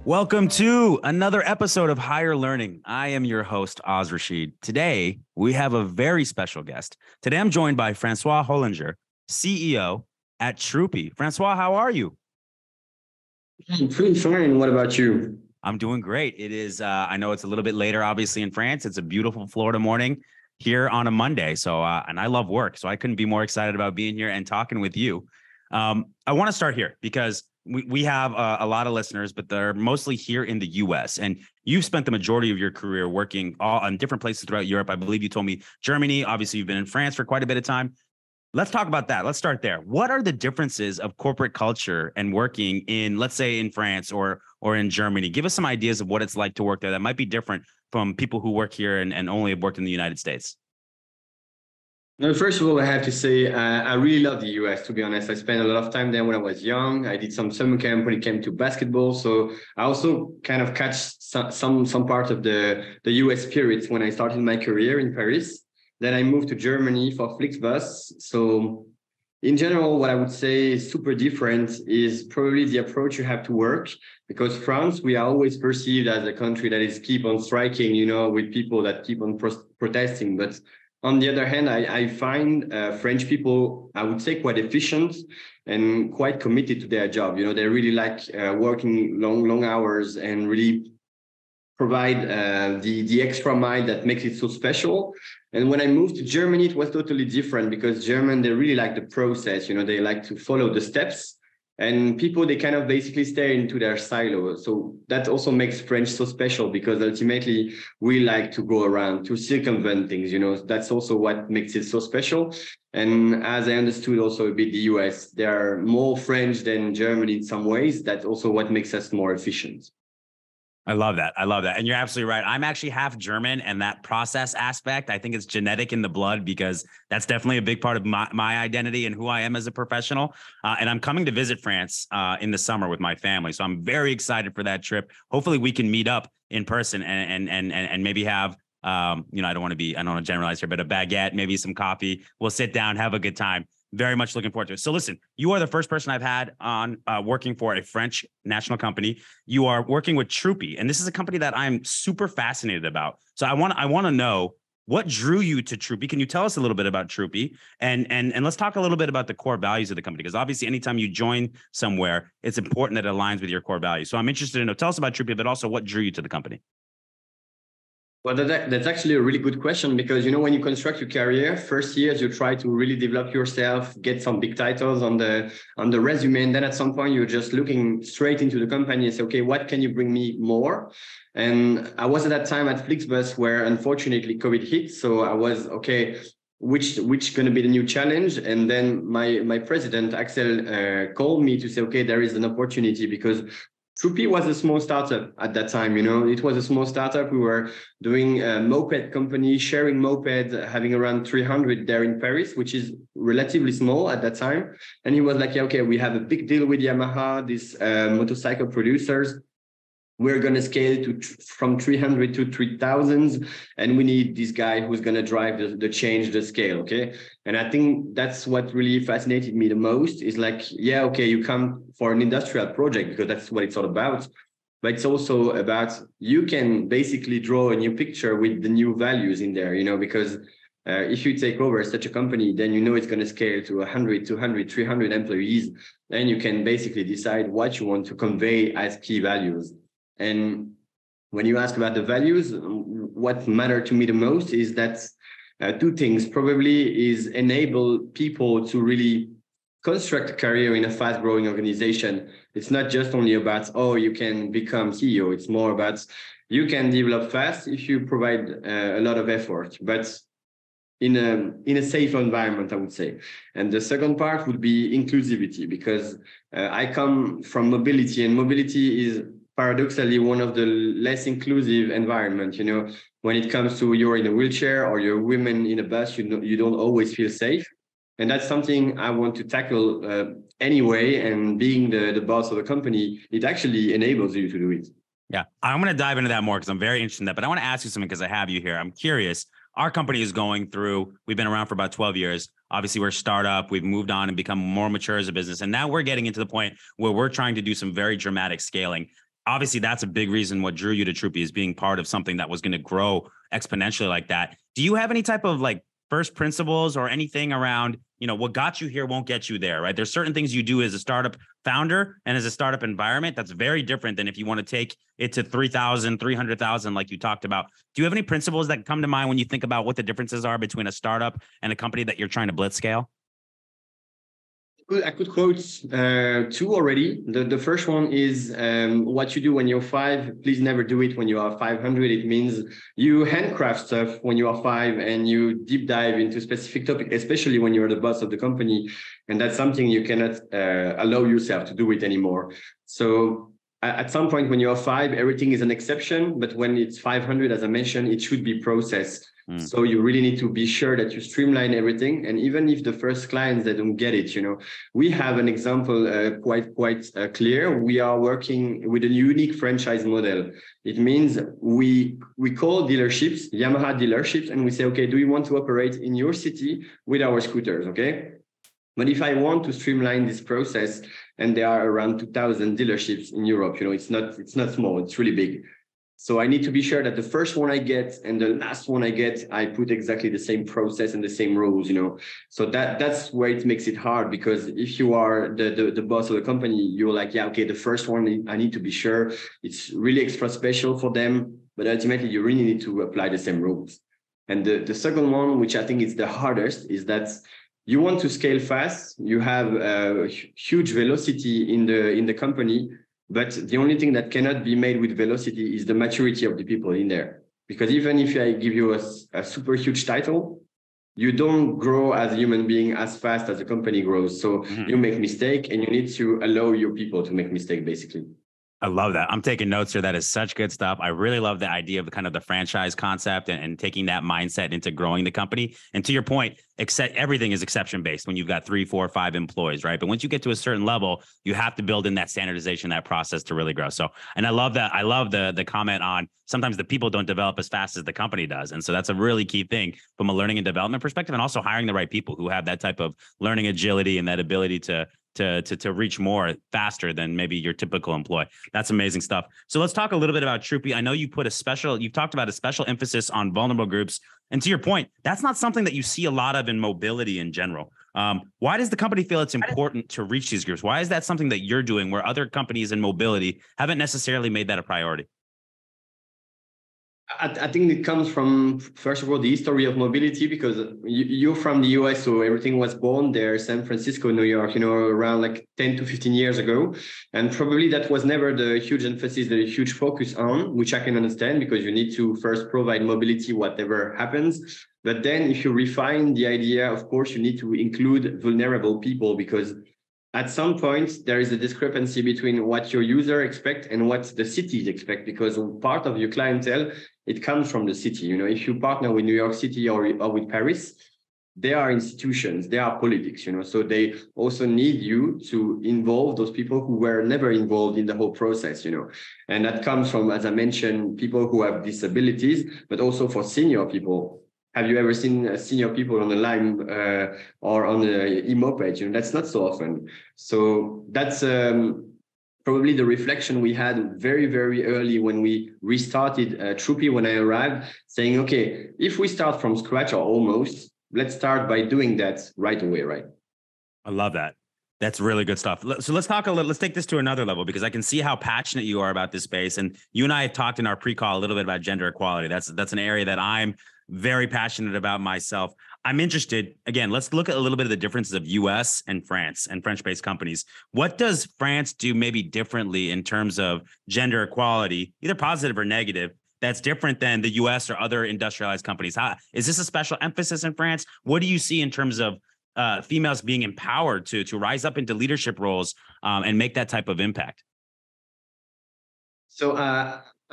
Welcome to another episode of Higher Learning. I am your host, Oz Rashid. Today, we have a very special guest. Today, I'm joined by François Hoehlinger, CEO at Troopy. François, how are you? I'm pretty fine. What about you? I'm doing great. It is, I know it's a little bit later, obviously, in France. It's a beautiful Florida morning here on a Monday. And I love work. So I couldn't be more excited about being here and talking with you. I want to start here because we have a lot of listeners, but they're mostly here in the US. And you've spent the majority of your career working on different places throughout Europe. I believe you told me Germany. Obviously, you've been in France for quite a bit of time. Let's talk about that. Let's start there. What are the differences of corporate culture and working in, let's say, in France or in Germany? Give us some ideas of what it's like to work there that might be different from people who work here and only have worked in the United States. No, first of all, I have to say I really love the US, to be honest. I spent a lot of time there when I was young. I did some summer camp when it came to basketball. So I also kind of catch some part of the US spirit when I started my career in Paris. Then I moved to Germany for Flixbus. So in general, what I would say is super different is probably the approach you have to work, because France, we are always perceived as a country that is keep on striking, with people that keep on protesting. But on the other hand, I find French people, I would say, quite efficient and quite committed to their job. They really like working long hours and really provide the extra mile that makes it so special. And when I moved to Germany, it was totally different, because German, they really like the process. They like to follow the steps. And people, they kind of basically stay into their silo. So that also makes French so special, because ultimately we like to go around to circumvent things. That's also what makes it so special. And as I understood also a bit the US, they are more French than German in some ways. That's also what makes us more efficient. I love that. I love that. And you're absolutely right. I'm actually half German, and that process aspect, I think it's genetic in the blood, because that's definitely a big part of my identity and who I am as a professional. And I'm coming to visit France in the summer with my family. So I'm very excited for that trip. Hopefully we can meet up in person and maybe have, I don't want to generalize here, but a baguette, maybe some coffee. We'll sit down, have a good time. Very much looking forward to it. So listen, you are the first person I've had on working for a French national company. You are working with Troopy, and this is a company that I'm super fascinated about. So I want to know what drew you to Troopy. Can you tell us a little bit about Troopy? And let's talk a little bit about the core values of the company, because obviously anytime you join somewhere, it's important that it aligns with your core values. So I'm interested to know, tell us about Troopy, but also what drew you to the company. Well, that's actually a really good question, because, when you construct your career, first years, you try to really develop yourself, get some big titles on the resume. And then at some point, you're just looking straight into the company and say, okay, what can you bring me more? And I was at that time at Flixbus, where unfortunately COVID hit. So I was, okay, which going to be the new challenge? And then my president, Axel, called me to say, okay, there is an opportunity, because Troopy was a small startup at that time. It was a small startup. We were doing a moped company, sharing moped, having around 300 there in Paris, which is relatively small at that time. And he was like, yeah, okay, we have a big deal with Yamaha, these motorcycle producers. We're going to scale from 300 to 3,000, and we need this guy who's going to drive the change, the scale, okay? And I think that's what really fascinated me the most, is like, yeah, okay, you come for an industrial project, because that's what it's all about, but it's also about, you can basically draw a new picture with the new values in there, because if you take over such a company, then it's going to scale to 100, 200, 300 employees, and you can basically decide what you want to convey as key values. And when you ask about the values, what matter to me the most is that two things probably is enable people to really construct a career in a fast growing organization. It's not just only about, you can become CEO. It's more about, you can develop fast if you provide a lot of effort, but in a safe environment, I would say. And the second part would be inclusivity, because I come from mobility, and mobility is paradoxically one of the less inclusive environment. When it comes to you're in a wheelchair or you're women in a bus, you don't always feel safe. And that's something I want to tackle anyway. And being the boss of the company, it actually enables you to do it. Yeah, I'm going to dive into that more because I'm very interested in that. But I want to ask you something because I have you here. I'm curious. Our company is going through, we've been around for about 12 years. Obviously, we're a startup. We've moved on and become more mature as a business. And now we're getting into the point where we're trying to do some very dramatic scaling. obviously that's a big reason what drew you to Troopy, is being part of something that was going to grow exponentially like that. Do you have any type of like first principles or anything around, what got you here won't get you there, right? There's certain things you do as a startup founder and as a startup environment that's very different than if you want to take it to 3,000, 300,000, like you talked about. Do you have any principles that come to mind when you think about what the differences are between a startup and a company that you're trying to blitz scale? I could quote two already. The first one is what you do when you're 5, please never do it when you are 500. It means you handcraft stuff when you are 5 and you deep dive into specific topic, especially when you're the boss of the company. And that's something you cannot allow yourself to do it anymore. So at some point when you are 5, everything is an exception. But when it's 500, as I mentioned, it should be processed. So you really need to be sure that you streamline everything. And even if the first clients, they don't get it, we have an example quite clear. We are working with a unique franchise model. It means we call dealerships, Yamaha dealerships, and we say, okay, do you want to operate in your city with our scooters? Okay. But if I want to streamline this process, and there are around 2,000 dealerships in Europe, it's not small, it's really big. So I need to be sure that the first one I get and the last one I get, I put exactly the same process and the same rules, So that's where it makes it hard, because if you are the boss of the company, you're like, yeah, okay, the first one, I need to be sure it's really extra special for them. But ultimately, you really need to apply the same rules. And the second one, which I think is the hardest, is that you want to scale fast. You have a huge velocity in the company. But the only thing that cannot be made with velocity is the maturity of the people in there. Because even if I give you a super huge title, you don't grow as a human being as fast as the company grows. So you make mistake, and you need to allow your people to make mistake, basically. I love that. I'm taking notes here. That is such good stuff. I really love the idea of kind of the franchise concept and taking that mindset into growing the company. And to your point, everything is exception based when you've got 3, 4, 5 employees, right? But once you get to a certain level, you have to build in that standardization, that process to really grow. So, and I love that. I love the comment on sometimes the people don't develop as fast as the company does. And so that's a really key thing from a learning and development perspective, and also hiring the right people who have that type of learning agility and that ability to reach more faster than maybe your typical employee. That's amazing stuff. So let's talk a little bit about Troopy. I know you've talked about a special emphasis on vulnerable groups. And to your point, that's not something that you see a lot of in mobility in general. Why does the company feel it's important to reach these groups? Why is that something that you're doing where other companies in mobility haven't necessarily made that a priority? I think it comes from, first of all, the history of mobility, because you're from the US, so everything was born there, San Francisco, New York, around like 10 to 15 years ago. And probably that was never the huge emphasis, the huge focus on, which I can understand, because you need to first provide mobility, whatever happens. But then if you refine the idea, of course, you need to include vulnerable people, because at some point, there is a discrepancy between what your user expect and what the cities expect, because part of your clientele, it comes from the city. If you partner with New York City or with Paris, they are institutions, they are politics, so they also need you to involve those people who were never involved in the whole process, and that comes from, as I mentioned, people who have disabilities, but also for senior people. Have you ever seen senior people on a Lime or on a e-moped? That's not so often. So that's probably the reflection we had very, very early when we restarted Troopy, when I arrived, saying, okay, if we start from scratch or almost, let's start by doing that right away, right? I love that. That's really good stuff. So let's take this to another level, because I can see how passionate you are about this space. And you and I had talked in our pre-call a little bit about gender equality. That's an area that I'm very passionate about myself. I'm interested, again, let's look at a little bit of the differences of US and France and French-based companies. What does France do maybe differently in terms of gender equality, either positive or negative, that's different than the US or other industrialized companies? Is this a special emphasis in France? What do you see in terms of females being empowered to rise up into leadership roles and make that type of impact? So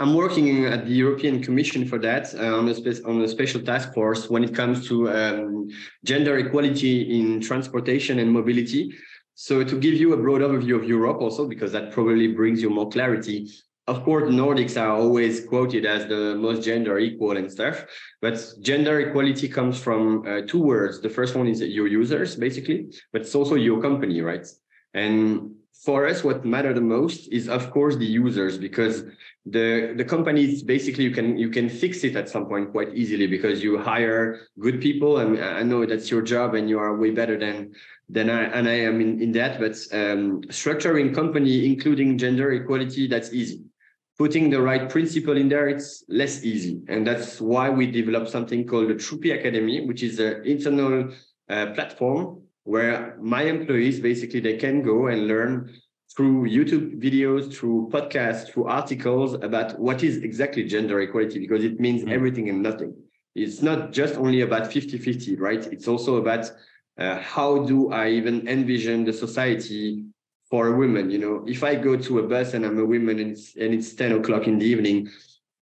I'm working at the European Commission for that, on a special task force when it comes to gender equality in transportation and mobility. So to give you a broad overview of Europe also, because that probably brings you more clarity. Of course, Nordics are always quoted as the most gender equal and stuff, but gender equality comes from 2 words. The first one is your users, basically, but it's also your company, right? And for us, what matter the most is, of course, the users, because the companies, basically you can fix it at some point quite easily because you hire good people. And I know that's your job and you are way better than I am in that. But structuring company, including gender equality, that's easy. Putting the right principle in there, it's less easy. And that's why we developed something called the Troopy Academy, which is an internal platform where my employees, basically, they can go and learn through YouTube videos, through podcasts, through articles about what is exactly gender equality, because it means everything and nothing. It's not just only about 50-50, right? It's also about how do I even envision the society for a woman. You know, if I go to a bus and I'm a woman and it's 10 o'clock in the evening,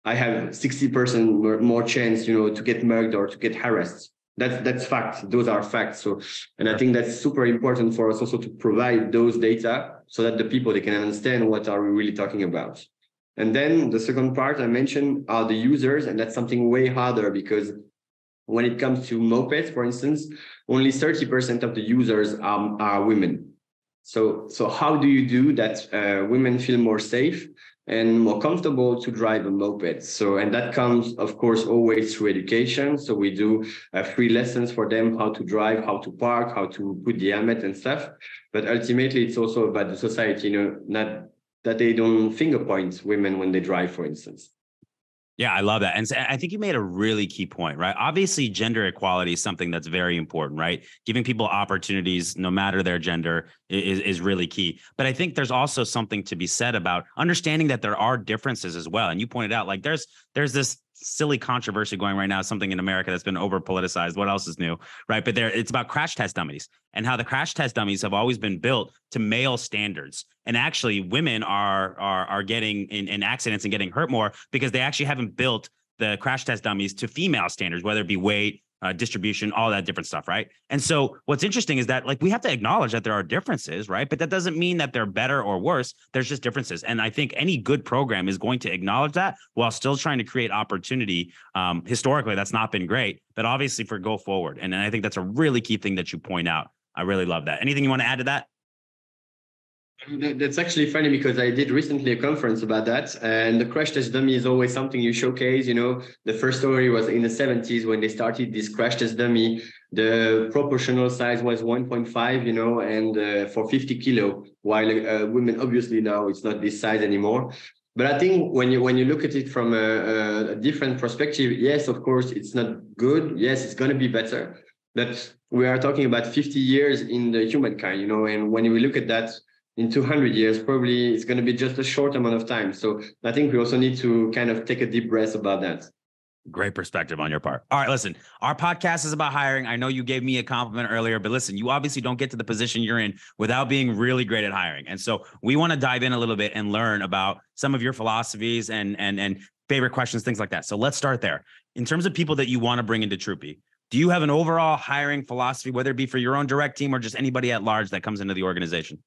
I have 60% more chance, you know, to get mugged or to get harassed. That's fact. Those are facts. So, and I think that's super important for us also to provide those data so that the people, they can understand what are we really talking about. And then the second part I mentioned are the users, and that's something way harder because when it comes to mopeds, for instance, only 30% of the users are women. So how do you do that women feel more safe and more comfortable to drive a moped? So, and that comes, of course, always through education. So we do free lessons for them, how to drive, how to park, how to put the helmet and stuff. But ultimately, it's also about the society, you know, not that they don't finger point women when they drive, for instance. Yeah, I love that. And so I think you made a really key point, right? Obviously, gender equality is something that's very important, right? Giving people opportunities, no matter their gender, is really key. But I think there's also something to be said about understanding that there are differences as well. And you pointed out, like, there's this silly controversy going right now, something in America that's been over politicized. What else is new, right? But it's about crash test dummies and how the crash test dummies have always been built to male standards. And actually, women are getting in accidents and getting hurt more because they actually haven't built the crash test dummies to female standards, whether it be weight, distribution, all that different stuff, right? And so what's interesting is that, like, we have to acknowledge that there are differences, right? But that doesn't mean that they're better or worse. There's just differences. And I think any good program is going to acknowledge that while still trying to create opportunity. Historically, that's not been great, but obviously for go forward. And I think that's a really key thing that you point out. I really love that. Anything you want to add to that? That's actually funny because I did recently a conference about that, and the crash test dummy is always something you showcase. You know, the first story was in the 70s when they started this crash test dummy. The proportional size was 1.5, you know, and for 50 kilo, while women, obviously now it's not this size anymore. But I think when you look at it from a different perspective, yes, of course, it's not good. Yes, it's going to be better. But we are talking about 50 years in the humankind, you know, and when we look at that, in 200 years, probably it's going to be just a short amount of time. So I think we also need to kind of take a deep breath about that. Great perspective on your part. All right, listen, our podcast is about hiring. I know you gave me a compliment earlier, but listen, you obviously don't get to the position you're in without being really great at hiring. And so we want to dive in a little bit and learn about some of your philosophies and favorite questions, things like that. So let's start there. In terms of people that you want to bring into Troopy, do you have an overall hiring philosophy, whether it be for your own direct team or just anybody at large that comes into the organization?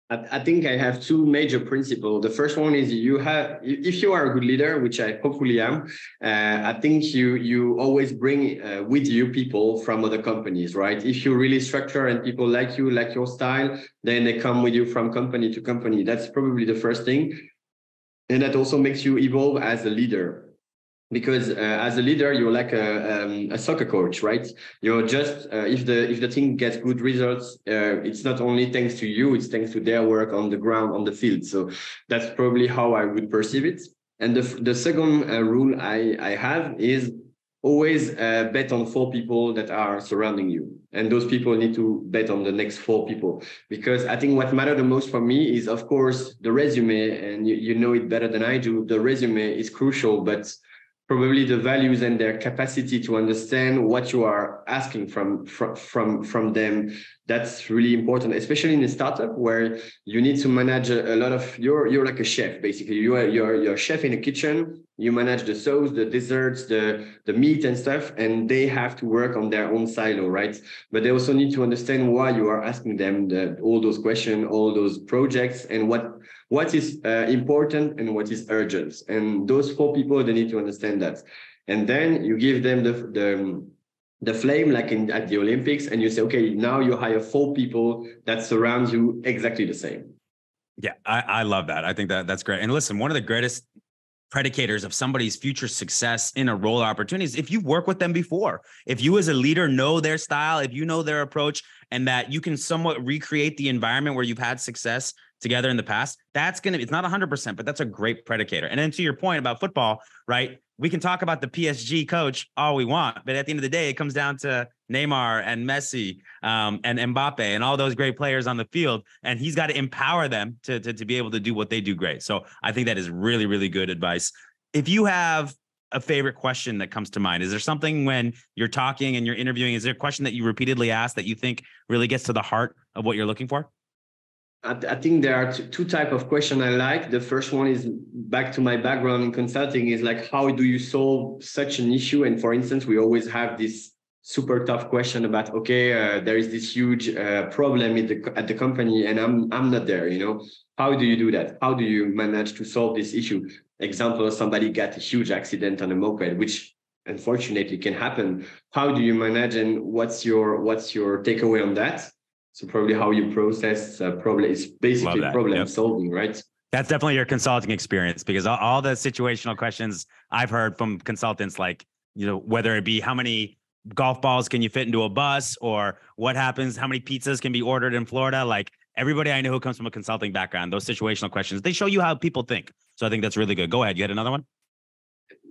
I think I have two major principles. The first one is if you are a good leader, which I hopefully am, I think you always bring with you people from other companies, right? If you really structure and people like you, like your style, then they come with you from company to company. That's probably the first thing. And that also makes you evolve as a leader. Because as a leader, you're like a soccer coach, right? You're just if the team gets good results, it's not only thanks to you, it's thanks to their work on the ground, on the field. So that's probably how I would perceive it. And the second rule I have is always bet on 4 people that are surrounding you. And those people need to bet on the next 4 people. Because I think what matters the most for me is, of course, the resume. And you know it better than I do. The resume is crucial, but probably the values and their capacity to understand what you are asking from them. That's really important, especially in a startup where you need to manage a lot of, you're like a chef, basically. You're a chef in a kitchen. You manage the sauce, the desserts, the meat and stuff, and they have to work on their own silo, right? But they also need to understand why you are asking them all those questions, all those projects, and what is important and what is urgent. And those 4 people, they need to understand that. And then you give them the flame like at the Olympics, and you say, okay, now you hire 4 people that surround you exactly the same. Yeah, I love that. I think that's great. And listen, one of the greatest predicators of somebody's future success in a role or opportunities, if you've worked with them before, if you as a leader know their style, if you know their approach, and that you can somewhat recreate the environment where you've had success together in the past, that's going to, it's not 100%, but that's a great predicator. And then to your point about football, right? We can talk about the PSG coach all we want, but at the end of the day, it comes down to Neymar and Messi and Mbappe and all those great players on the field. And he's got to empower them to be able to do what they do great. So I think that is really, really good advice. If you have a favorite question that comes to mind, is there something when you're talking and you're interviewing, is there a question that you repeatedly ask that you think really gets to the heart of what you're looking for? I think there are two types of questions I like. The first one is back to my background in consulting, is like, how do you solve such an issue? And for instance, we always have this super tough question about, okay, there is this huge problem at the company and I'm not there, you know, how do you do that? How do you manage to solve this issue? Example, somebody got a huge accident on a moped, which unfortunately can happen. How do you manage, and what's your takeaway on that? So probably how you process problem is basically problem solving, right? That's definitely your consulting experience, because all the situational questions I've heard from consultants, like, you know, whether it be how many golf balls can you fit into a bus, or what happens, how many pizzas can be ordered in Florida? Like, everybody I know who comes from a consulting background, those situational questions, they show you how people think. So I think that's really good. Go ahead. You had another one?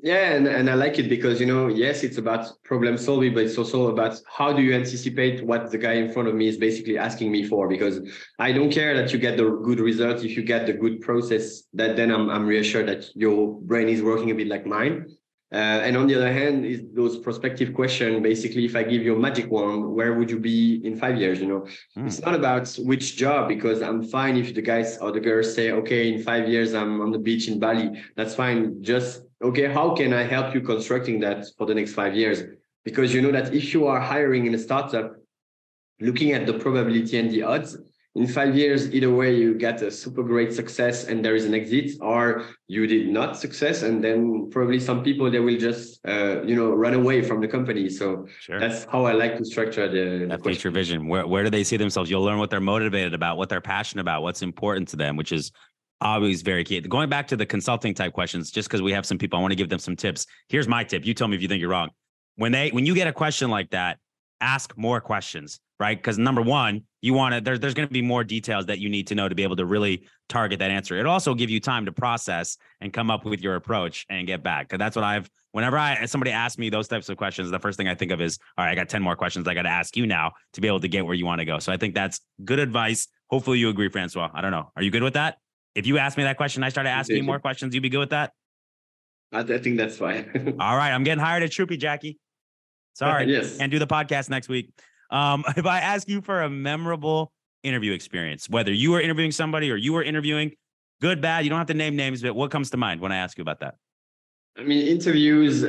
Yeah, and I like it because, you know, yes, it's about problem solving, but it's also about how do you anticipate what the guy in front of me is basically asking me for, because I don't care that you get the good result. If you get the good process, that then I'm reassured that your brain is working a bit like mine. And on the other hand, is those prospective questions. Basically, if I give you a magic wand, where would you be in 5 years? You know, It's not about which job, because I'm fine if the guys or the girls say, okay, in 5 years, I'm on the beach in Bali. That's fine. Just, okay, how can I help you constructing that for the next 5 years? Because you know that if you are hiring in a startup, looking at the probability and the odds, in 5 years, either way, you get a super great success and there is an exit, or you did not success. And then probably some people, they will just, run away from the company. So That's how I like to structure the future vision. Where do they see themselves? You'll learn what they're motivated about, what they're passionate about, what's important to them, which is always very key. Going back to the consulting type questions, just because we have some people, I want to give them some tips. Here's my tip. You tell me if you think you're wrong. When you get a question like that, ask more questions, right? Because number one, you want to, there's going to be more details that you need to know to be able to really target that answer. It'll also give you time to process and come up with your approach and get back. Because that's what whenever somebody asks me those types of questions, the first thing I think of is, all right, I got 10 more questions I got to ask you now to be able to get where you want to go. So I think that's good advice. Hopefully you agree, Francois. I don't know. Are you good with that? If you ask me that question, I started asking you more questions, you'd be good with that? I think that's fine. All right. I'm getting hired at Troopy, Jackie. Sorry. Yes. And do the podcast next week. If I ask you for a memorable interview experience, whether you were interviewing somebody or you were interviewing, good, bad, you don't have to name names, but what comes to mind when I ask you about that? I mean, interviews,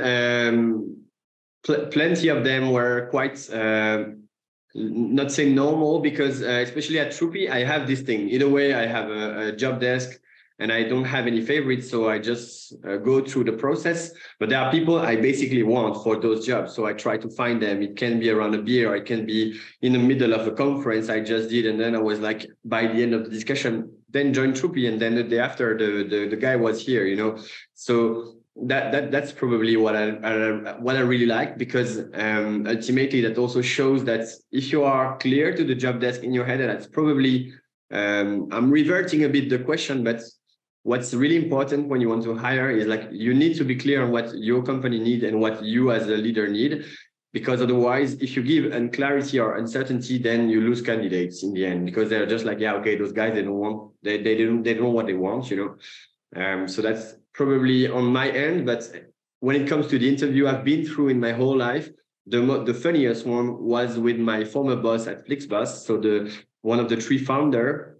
plenty of them were quite, not saying normal, because especially at Troopy, I have this thing. Either way, I have a job desk and I don't have any favorites. So I just go through the process. But there are people I basically want for those jobs. So I try to find them. It can be around a beer, or it can be in the middle of a conference I just did. And then I was like, by the end of the discussion, then join Troopy. And then the day after, the guy was here, you know. So that's probably what I really like, because ultimately that also shows that if you are clear to the job desk in your head, and that's probably I'm reverting a bit the question, but what's really important when you want to hire is like you need to be clear on what your company needs and what you as a leader need, because otherwise, if you give unclarity or uncertainty, then you lose candidates in the end, because they're just like, yeah, okay, those guys, they don't know what they want, you know. So that's probably on my end. But when it comes to the interview I've been through in my whole life, the funniest one was with my former boss at Flixbus, so one of the 3 founder.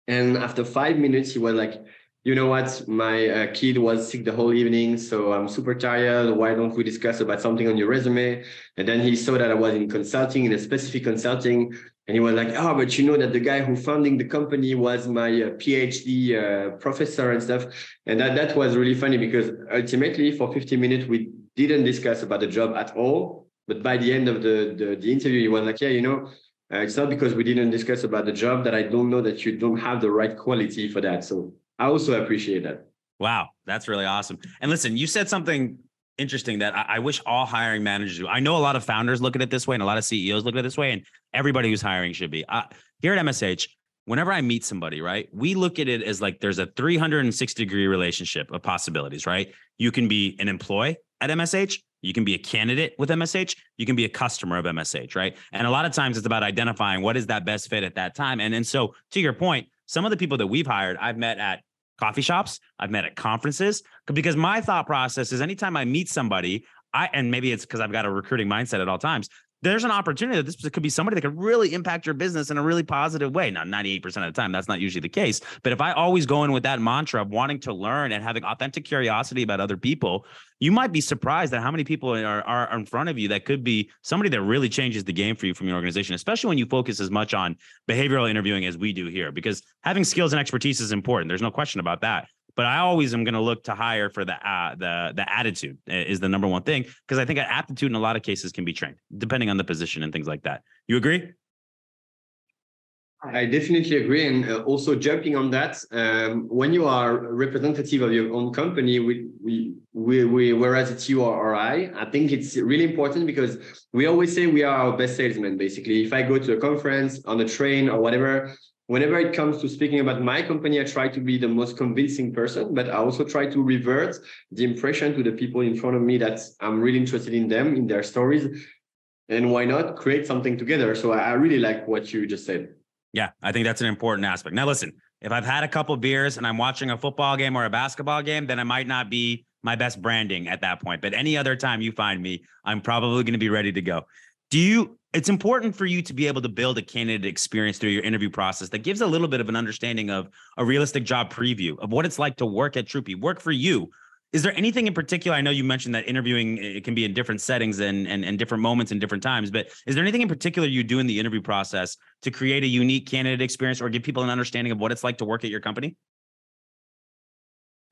And after 5 minutes, he was like, you know what, my kid was sick the whole evening, so I'm super tired. Why don't we discuss about something on your resume? And then he saw that I was in consulting, in a specific consulting. And he was like, oh, but you know that the guy who founding the company was my PhD professor and stuff. And that was really funny, because ultimately for 15 minutes, we didn't discuss about the job at all. But by the end of the interview, he was like, yeah, it's not because we didn't discuss about the job that I don't know that you don't have the right quality for that. So I also appreciate that. Wow, that's really awesome. And listen, you said something interesting that I wish all hiring managers do. I know a lot of founders look at it this way and a lot of CEOs look at it this way, and everybody who's hiring should be. Here at MSH, whenever I meet somebody, right, we look at it as like there's a 360-degree relationship of possibilities, right? You can be an employee at MSH. You can be a candidate with MSH. You can be a customer of MSH, right? And a lot of times it's about identifying what is that best fit at that time. And so to your point, some of the people that we've hired, I've met at coffee shops, I've met at conferences, because my thought process is anytime I meet somebody, and maybe it's because I've got a recruiting mindset at all times, there's an opportunity that this could be somebody that could really impact your business in a really positive way. Now, 98% of the time, that's not usually the case. But if I always go in with that mantra of wanting to learn and having authentic curiosity about other people, you might be surprised at how many people are in front of you that could be somebody that really changes the game for you from your organization, especially when you focus as much on behavioral interviewing as we do here, because having skills and expertise is important. There's no question about that. But I always am going to look to hire for the attitude is the number one thing, because I think aptitude in a lot of cases can be trained depending on the position and things like that. You agree? I definitely agree. And also jumping on that, when you are representative of your own company, whereas it's you or I think it's really important because we always say we are our best salesman, basically. If I go to a conference, on a train or whatever, whenever it comes to speaking about my company, I try to be the most convincing person, but I also try to revert the impression to the people in front of me that I'm really interested in them, in their stories, and why not create something together. So I really like what you just said. Yeah, I think that's an important aspect. Now, listen, if I've had a couple beers and I'm watching a football game or a basketball game, then it might not be my best branding at that point. But any other time you find me, I'm probably going to be ready to go. It's important for you to be able to build a candidate experience through your interview process that gives a little bit of an understanding of a realistic job preview of what it's like to work at Troopy, work for you. Is there anything in particular? I know you mentioned that interviewing, it can be in different settings and different moments and different times, but is there anything in particular you do in the interview process to create a unique candidate experience or give people an understanding of what it's like to work at your company?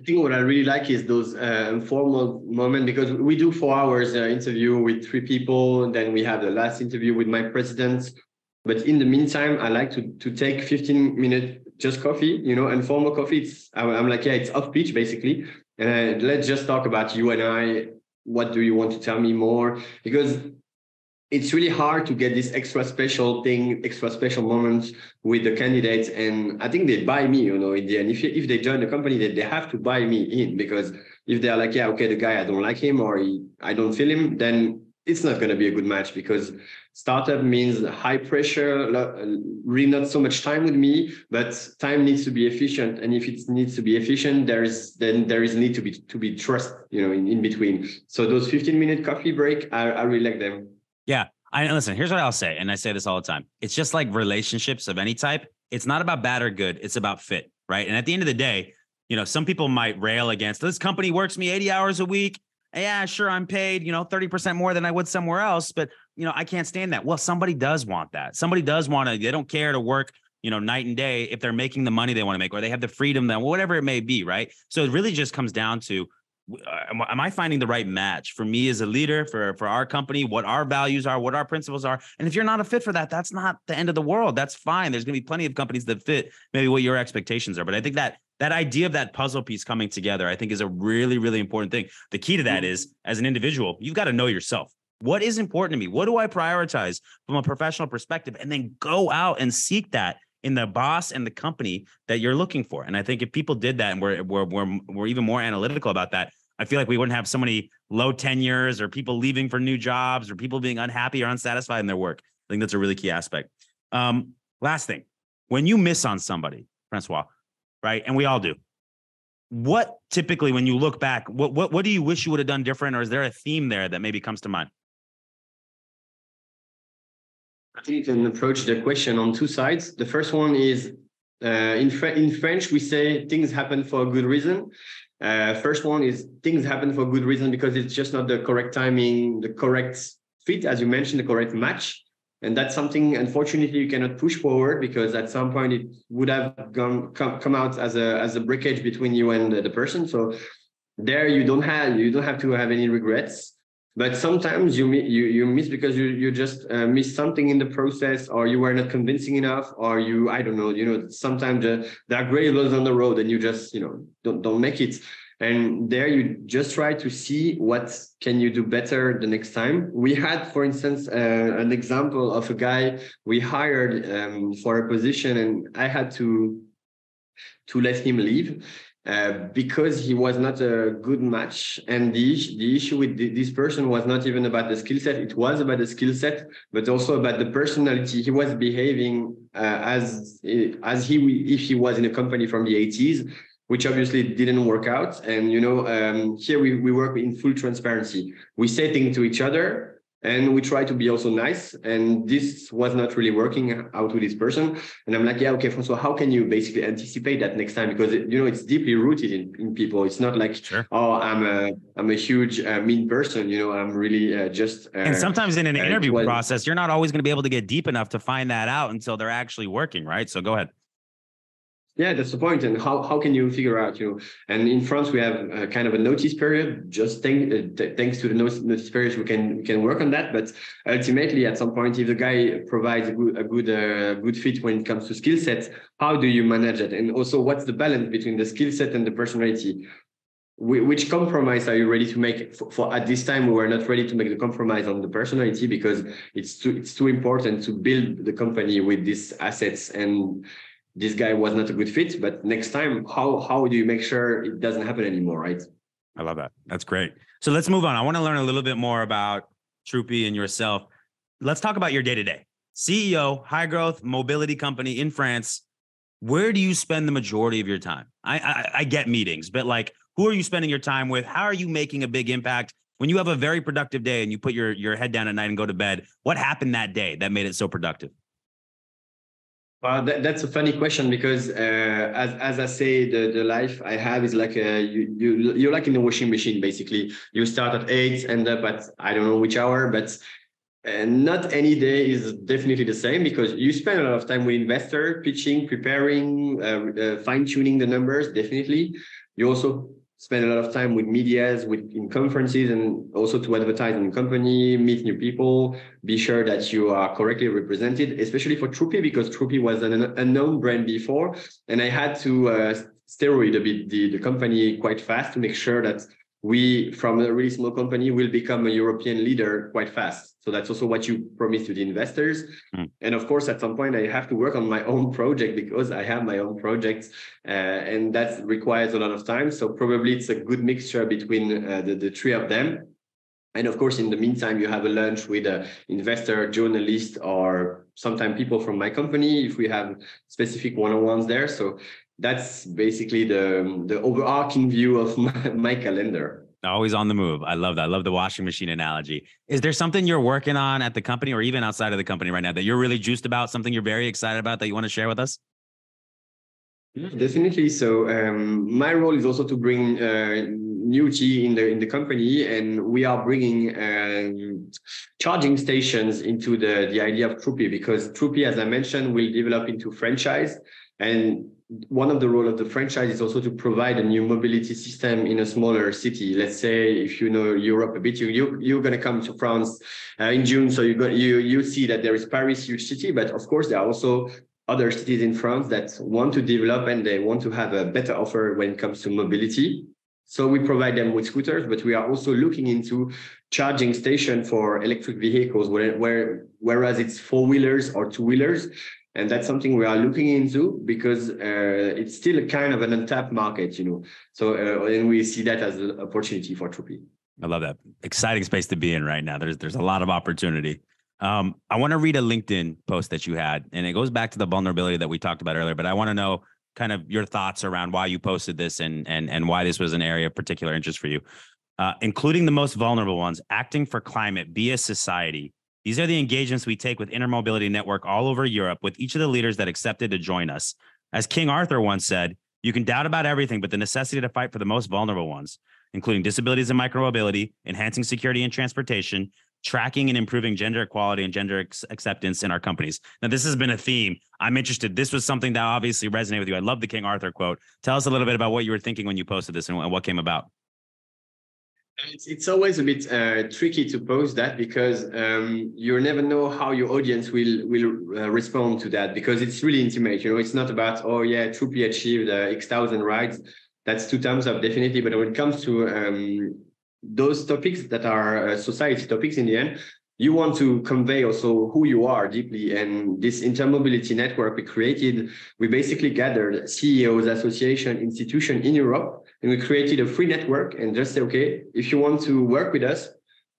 I think what I really like is those informal moments, because we do 4 hours interview with 3 people, and then we have the last interview with my president. But in the meantime, I like to take 15-minute just coffee, informal coffee. I'm like, yeah, it's off pitch basically. Let's just talk about you and I. What do you want to tell me more? Because it's really hard to get this extra special moments with the candidates. And I think they buy me, in the end. If they join the company, they have to buy me in, because if they're like, yeah, okay, the guy, I don't like him, or I don't feel him, then it's not going to be a good match, because startup means high pressure, really not so much time with me, but time needs to be efficient. And if it needs to be efficient, there is need to be trust, in between. So those 15-minute coffee break, I really like them. Yeah. Listen, here's what I'll say. And I say this all the time. It's just like relationships of any type. It's not about bad or good. It's about fit. Right. And at the end of the day, some people might rail against this company works me 80 hours a week. Yeah, sure. I'm paid, 30% more than I would somewhere else, but I can't stand that. Well, somebody does want that. Somebody does want to, they don't care to work, night and day if they're making the money they want to make, or they have the freedom, then whatever it may be. Right. So it really just comes down to, am I finding the right match for me as a leader, for our company, what our values are, what our principles are? And if you're not a fit for that, that's not the end of the world. That's fine. There's going to be plenty of companies that fit maybe what your expectations are. But I think that idea of that puzzle piece coming together, I think, is a really, really important thing. The key to that is, as an individual, you've got to know yourself. What is important to me? What do I prioritize from a professional perspective? And then go out and seek that in the boss and the company that you're looking for. And I think if people did that, and we're even more analytical about that, I feel like we wouldn't have so many low tenures or people leaving for new jobs or people being unhappy or unsatisfied in their work. I think that's a really key aspect. Last thing, when you miss on somebody, Francois, right? And we all do. What typically, when you look back, what do you wish you would have done different? Or is there a theme there that maybe comes to mind? I think you can approach the question on 2 sides. The first one is, in French, we say things happen for a good reason. First one is things happen for good reason because it's just not the correct timing, the correct fit, as you mentioned, the correct match. And that's something, unfortunately, you cannot push forward, because at some point it would have come out as a breakage between you and the person. So there you don't have to have any regrets. But sometimes you miss because you just miss something in the process, or you were not convincing enough, or I don't know, sometimes there are gravelers on the road and you just, don't make it. And there you just try to see what can you do better the next time. We had, for instance, an example of a guy we hired for a position, and I had to let him leave because he was not a good match. And the issue with this person was not even about the skill set. It was about the skill set, but also about the personality. He was behaving as if he was in a company from the 80s, which obviously didn't work out. And, here we work in full transparency. We say things to each other, and we try to be also nice. And this was not really working out with this person. And I'm like, yeah, okay, François, how can you basically anticipate that next time? Because it's deeply rooted in people. It's not like, Sure. Oh, I'm a huge mean person. I'm really just. And sometimes in an interview process, you're not always going to be able to get deep enough to find that out until they're actually working, right? So go ahead. Yeah, that's the point. And how can you figure out, and in France, we have kind of a notice period. Just thanks to the notice period, we can work on that. But ultimately, at some point, if the guy provides a good fit when it comes to skill sets, how do you manage it? And also, what's the balance between the skill set and the personality? Which compromise are you ready to make? For at this time, we were not ready to make the compromise on the personality because it's too important to build the company with these assets. And this guy was not a good fit, but next time, how do you make sure it doesn't happen anymore, right? I love that. That's great. So let's move on. I want to learn a little bit more about Troopy and yourself. Let's talk about your day-to-day. CEO, high growth mobility company in France. Where do you spend the majority of your time? I get meetings, but like, who are you spending your time with? How are you making a big impact? When you have a very productive day and you put your head down at night and go to bed, what happened that day that made it so productive? That's a funny question because as I say, the life I have is like you're like in a washing machine. Basically, you start at 8, end up at I don't know which hour, but not any day is definitely the same because you spend a lot of time with investor pitching, preparing, fine tuning the numbers. Definitely, you also spend a lot of time with medias, in conferences, and also to advertise in the company, meet new people, be sure that you are correctly represented, especially for Troopy, because Troopy was an unknown brand before. And I had to steroid a bit the company quite fast to make sure that we, from a really small company, will become a European leader quite fast. So that's also what you promise to the investors. And of course, at some point, I have to work on my own project because I have my own projects, and that requires a lot of time. So probably it's a good mixture between the three of them. And of course, in the meantime, you have a lunch with an investor, journalist, or sometimes people from my company if we have specific one-on-ones there. So that's basically the overarching view of my calendar. Always on the move. I love that. I love the washing machine analogy. Is there something you're working on at the company or even outside of the company right now that you're really juiced about, something you're very excited about that you want to share with us? Yeah, definitely. So my role is also to bring new tea in the company, and we are bringing charging stations into the idea of Troopy, because Troopy, as I mentioned, will develop into franchise. And one of the roles of the franchise is also to provide a new mobility system in a smaller city. Let's say if you know Europe a bit, you're going to come to France in June, so you see that there is Paris, huge city, but of course there are also other cities in France that want to develop and they want to have a better offer when it comes to mobility. So we provide them with scooters, but we are also looking into charging station for electric vehicles, whereas it's 4-wheelers or 2-wheelers. And that's something we are looking into because it's still a kind of an untapped market, So and we see that as an opportunity for Troopy. I love that. Exciting space to be in right now. There's a lot of opportunity. I want to read a LinkedIn post that you had, and it goes back to the vulnerability that we talked about earlier, but I want to know kind of your thoughts around why you posted this and why this was an area of particular interest for you. Including the most vulnerable ones, acting for climate, be a society. These are the engagements we take with Intermobility Network all over Europe with each of the leaders that accepted to join us. As King Arthur once said, you can doubt about everything, but the necessity to fight for the most vulnerable ones, including disabilities and micromobility, enhancing security and transportation, tracking and improving gender equality and gender acceptance in our companies. Now, this has been a theme. I'm interested. This was something that obviously resonated with you. I love the King Arthur quote. Tell us a little bit about what you were thinking when you posted this and what came about. It's always a bit tricky to pose that because you never know how your audience will respond to that, because it's really intimate. You know, it's not about, oh yeah, Troopy achieved X thousand rides. That's 2 thumbs up, definitely. But when it comes to those topics that are society topics, in the end, you want to convey also who you are deeply. And this intermobility network we created, we basically gathered CEOs, association, institution in Europe, and we created a free network and just say, okay, if you want to work with us,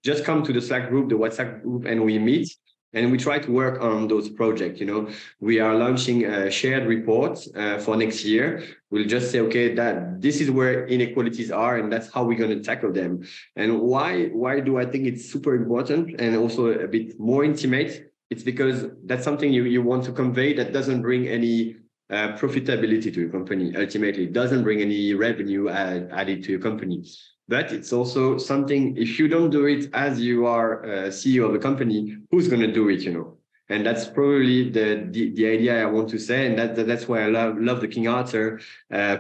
just come to the Slack group, the WhatsApp group, and we meet. And we try to work on those projects. You know, we are launching a shared report for next year. We'll just say, okay, that this is where inequalities are, and that's how we're going to tackle them. And why do I think it's super important and also a bit more intimate? It's because that's something you want to convey that doesn't bring any profitability to your company. Ultimately, it doesn't bring any revenue added to your company. But it's also something, if you don't do it as you are CEO of the company, who's going to do it, you know? And that's probably the idea I want to say. And that's why I love the King Arthur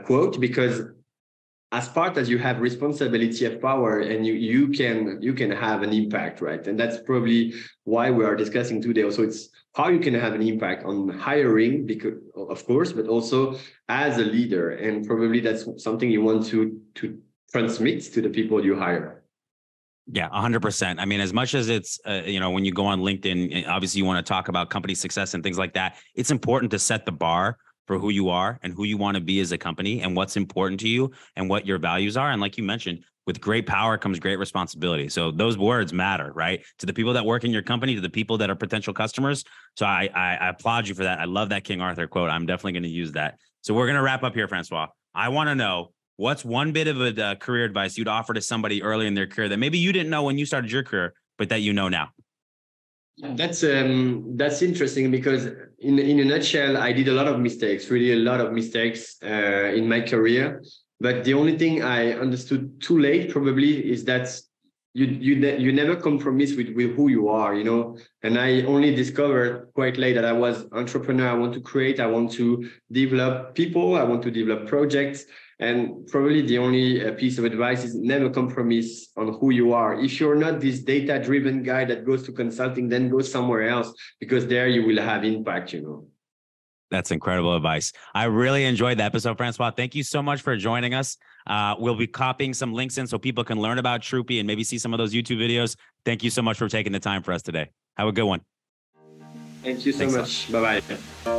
quote, because as part as you have responsibility of power, and you can have an impact, right? And that's probably why we are discussing today. Also, it's how you can have an impact on hiring, because of course, but also as a leader. And probably that's something you want to transmit to the people you hire. Yeah, 100%. I mean, as much as it's, when you go on LinkedIn, obviously you want to talk about company success and things like that. It's important to set the bar for who you are and who you want to be as a company and what's important to you and what your values are. And like you mentioned, with great power comes great responsibility. So those words matter, right? To the people that work in your company, to the people that are potential customers. So I applaud you for that. I love that King Arthur quote. I'm definitely going to use that. So we're going to wrap up here, Francois. I want to know, what's one bit of a career advice you'd offer to somebody early in their career that maybe you didn't know when you started your career, but that you know now? That's interesting, because in a nutshell, I did a lot of mistakes, really a lot of mistakes in my career. But the only thing I understood too late probably is that you never compromise with who you are, you know. And I only discovered quite late that I was entrepreneur. I want to create, I want to develop people, I want to develop projects. And probably the only piece of advice is never compromise on who you are. If you're not this data-driven guy that goes to consulting, then go somewhere else, because there you will have impact, you know. That's incredible advice. I really enjoyed the episode, Francois. Thank you so much for joining us. We'll be copying some links in so people can learn about Troopy and maybe see some of those YouTube videos. Thank you so much for taking the time for us today. Have a good one. Thank you so much. Bye-bye.